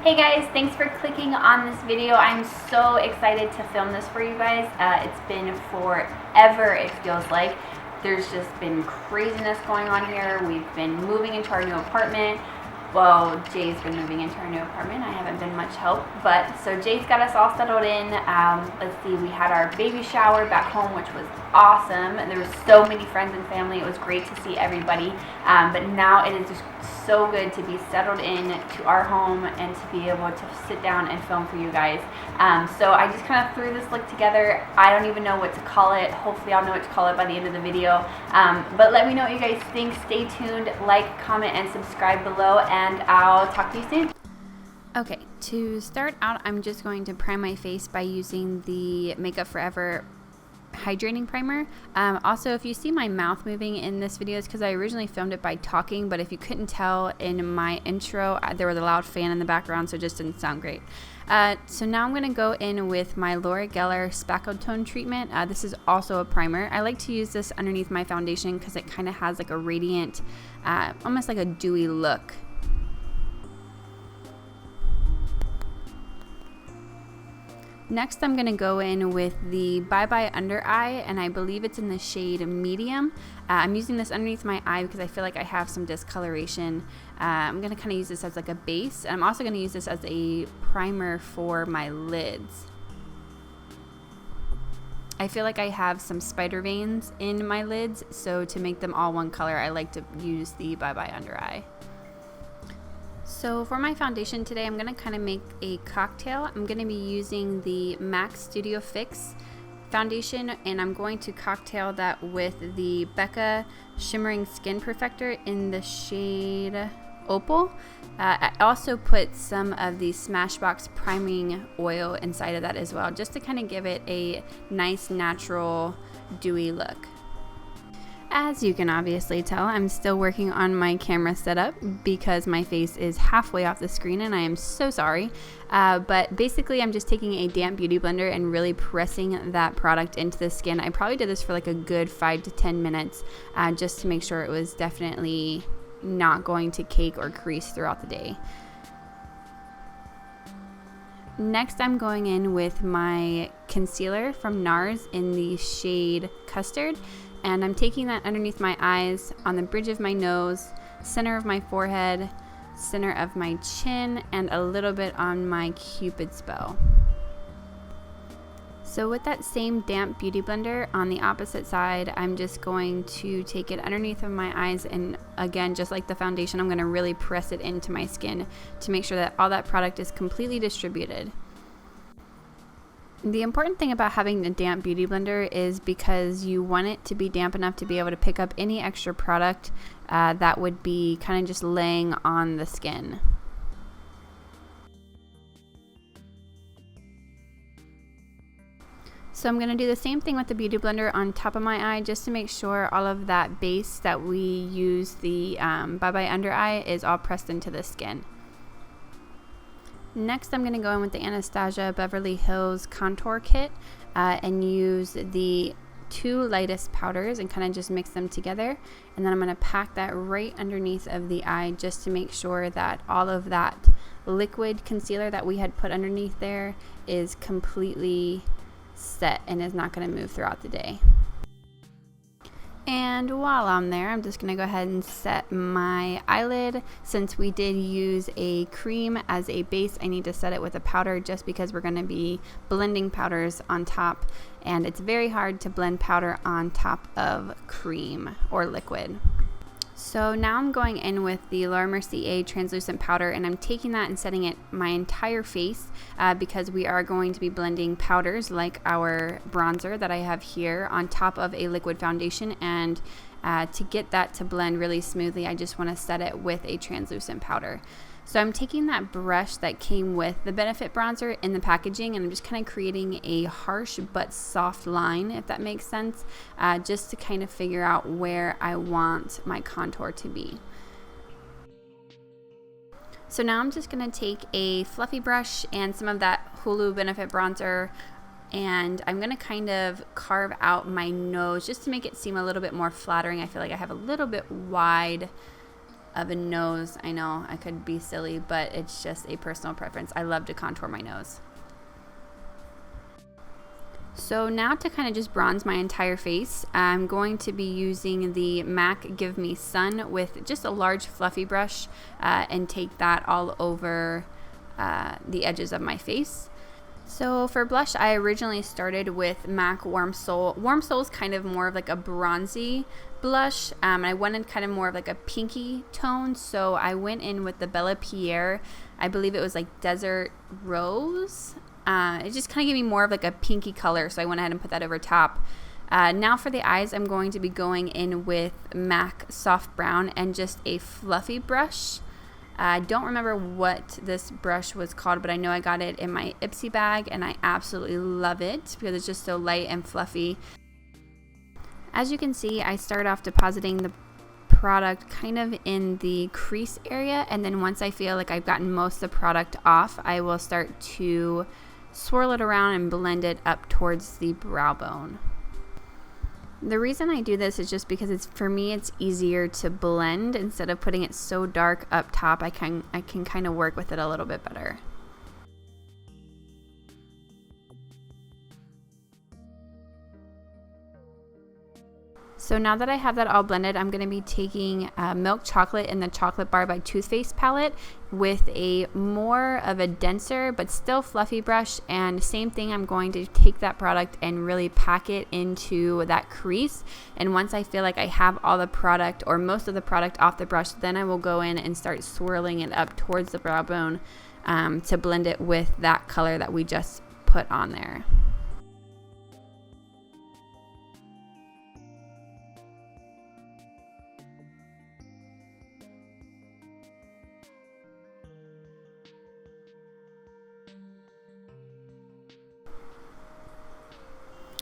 Hey guys, thanks for clicking on this video. I'm so excited to film this for you guys. It's been forever, it feels like. There's just been craziness going on here. We've been moving into our new apartment. Well, Jay's been moving into our new apartment. I haven't been much help, but so Jay's got us all settled in. Let's see, we had our baby shower back home, which was awesome. There were so many friends and family. It was great to see everybody. But now it is just so good to be settled in to our home and to be able to sit down and film for you guys. So I just kind of threw this look together. I don't even know what to call it. Hopefully I'll know what to call it by the end of the video. But let me know what you guys think. Stay tuned, like, comment, and subscribe below, and I'll talk to you soon. Okay, to start out, I'm just going to prime my face by using the Makeup Forever Hydrating Primer. Also, if you see my mouth moving in this video, it's because I originally filmed it by talking, but if you couldn't tell in my intro, there was a loud fan in the background, so it just didn't sound great. So now I'm going to go in with my Laura Geller Spackle Tone Treatment. This is also a primer. I like to use this underneath my foundation because it kind of has like a radiant, almost like a dewy look. Next, I'm going to go in with the Bye Undereye, and I believe it's in the shade Medium. I'm using this underneath my eye because I feel like I have some discoloration. I'm going to kind of use this as like a base. I'm also going to use this as a primer for my lids. I feel like I have some spider veins in my lids, so to make them all one color, I like to use the Bye Undereye. So for my foundation today, I'm going to kind of make a cocktail. I'm going to be using the MAC Studio Fix foundation, and I'm going to cocktail that with the Becca Shimmering Skin Perfector in the shade Opal. I also put some of the Smashbox priming oil inside of that as well, just to kind of give it a nice, natural, dewy look. As you can obviously tell, I'm still working on my camera setup because my face is halfway off the screen, and I am so sorry. But basically, I'm just taking a damp beauty blender and really pressing that product into the skin. I probably did this for like a good 5 to 10 minutes just to make sure it was definitely not going to cake or crease throughout the day. Next, I'm going in with my concealer from NARS in the shade Custard. And I'm taking that underneath my eyes, on the bridge of my nose, center of my forehead, center of my chin, and a little bit on my Cupid's bow. So with that same damp beauty blender on the opposite side, I'm just going to take it underneath of my eyes, and again, just like the foundation, I'm going to really press it into my skin to make sure that all that product is completely distributed. The important thing about having a damp beauty blender is because you want it to be damp enough to be able to pick up any extra product that would be kind of just laying on the skin. So I'm going to do the same thing with the beauty blender on top of my eye, just to make sure all of that base that we use the Bye Undereye is all pressed into the skin. Next, I'm going to go in with the Anastasia Beverly Hills Contour Kit and use the 2 lightest powders and kind of just mix them together. And then I'm going to pack that right underneath of the eye just to make sure that all of that liquid concealer that we had put underneath there is completely set and is not going to move throughout the day. And while I'm there, I'm just going to go ahead and set my eyelid. Since we did use a cream as a base, I need to set it with a powder just because we're going to be blending powders on top. And it's very hard to blend powder on top of cream or liquid. So now I'm going in with the Laura Mercier translucent powder, and I'm taking that and setting it my entire face because we are going to be blending powders like our bronzer that I have here on top of a liquid foundation, and to get that to blend really smoothly, I just want to set it with a translucent powder. So I'm taking that brush that came with the Benefit bronzer in the packaging, and I'm just kind of creating a harsh but soft line, if that makes sense, just to kind of figure out where I want my contour to be. So now I'm just going to take a fluffy brush and some of that Hoola Benefit bronzer, and I'm going to kind of carve out my nose just to make it seem a little bit more flattering. I feel like I have a little bit wide of a nose. I know I could be silly, but it's just a personal preference. I love to contour my nose. So now to kind of just bronze my entire face, I'm going to be using the MAC Give Me Sun with just a large fluffy brush and take that all over the edges of my face. So for blush, I originally started with MAC Warm Soul. Warm Soul is kind of more of like a bronzy blush. I wanted kind of more of like a pinky tone, so I went in with the BellaPierre. I believe it was like Desert Rose. It just kind of gave me more of like a pinky color, so I went ahead and put that over top. Now for the eyes, I'm going to be going in with MAC Soft Brown and just a fluffy brush. I don't remember what this brush was called, but I know I got it in my Ipsy bag, and I absolutely love it because it's just so light and fluffy. As you can see, I start off depositing the product kind of in the crease area, and then once I feel like I've gotten most of the product off, I will start to swirl it around and blend it up towards the brow bone. The reason I do this is just because for me it's easier to blend instead of putting it so dark up top. I can kind of work with it a little bit better. So now that I have that all blended, I'm going to be taking Milk Chocolate in the Chocolate Bar by Too Faced palette with a more of a denser but still fluffy brush, and same thing, I'm going to take that product and really pack it into that crease. And once I feel like I have all the product or most of the product off the brush, then I will go in and start swirling it up towards the brow bone to blend it with that color that we just put on there.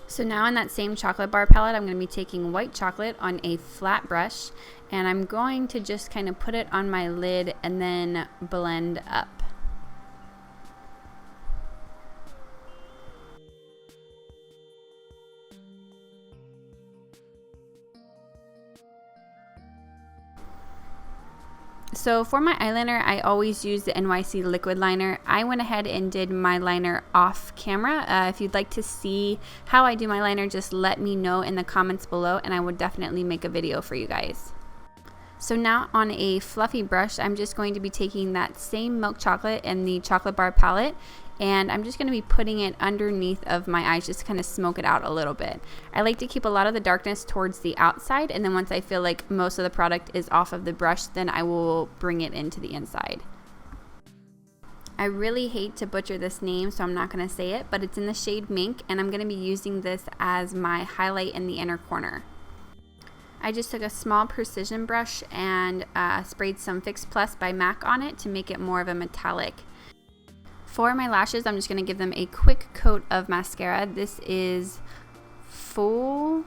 So now in that same chocolate bar palette, I'm going to be taking white chocolate on a flat brush, and I'm going to just kind of put it on my lid and then blend up. So for my eyeliner, I always use the NYC liquid liner. I went ahead and did my liner off camera. If you'd like to see how I do my liner, just let me know in the comments below, and I would definitely make a video for you guys. So now on a fluffy brush, I'm just going to be taking that same milk chocolate in the chocolate bar palette, and I'm just going to be putting it underneath of my eyes just to kind of smoke it out a little bit. I like to keep a lot of the darkness towards the outside, and then once I feel like most of the product is off of the brush, then I will bring it into the inside. I really hate to butcher this name, so I'm not going to say it, but it's in the shade Mink, and I'm going to be using this as my highlight in the inner corner. I just took a small precision brush and sprayed some Fix Plus by MAC on it to make it more of a metallic. For my lashes, I'm just going to give them a quick coat of mascara. This is Full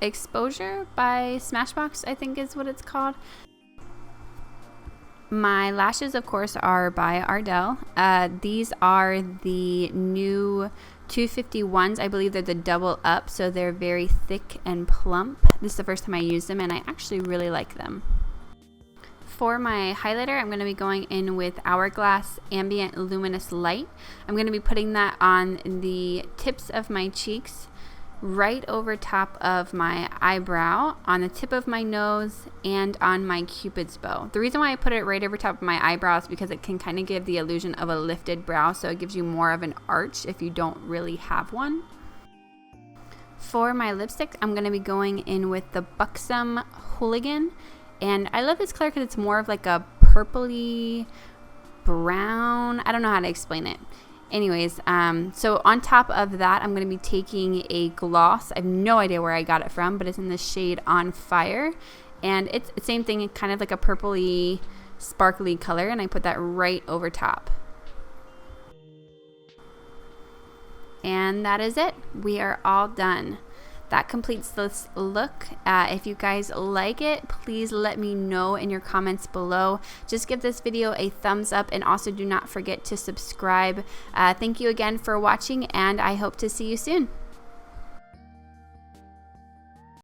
Exposure by Smashbox, I think is what it's called. My lashes, of course, are by Ardell. These are the new 251s. I believe they're the double up, so they're very thick and plump. This is the first time I use them, and I actually really like them. For my highlighter, I'm going to be going in with Hourglass Ambient Luminous Light. I'm going to be putting that on the tips of my cheeks, right over top of my eyebrow, on the tip of my nose, and on my Cupid's bow. The reason why I put it right over top of my eyebrow is because it can kind of give the illusion of a lifted brow, so it gives you more of an arch if you don't really have one. For my lipstick, I'm going to be going in with the Buxom Hooligan, and I love this color because it's more of like a purpley brown. I don't know how to explain it. Anyways, so on top of that, I'm going to be taking a gloss. I have no idea where I got it from, but it's in the shade On Fire. And it's the same thing, kind of like a purpley, sparkly color, and I put that right over top. And that is it. We are all done. That completes this look. If you guys like it, please let me know in your comments below. Just give this video a thumbs up, and also do not forget to subscribe. Thank you again for watching, and I hope to see you soon.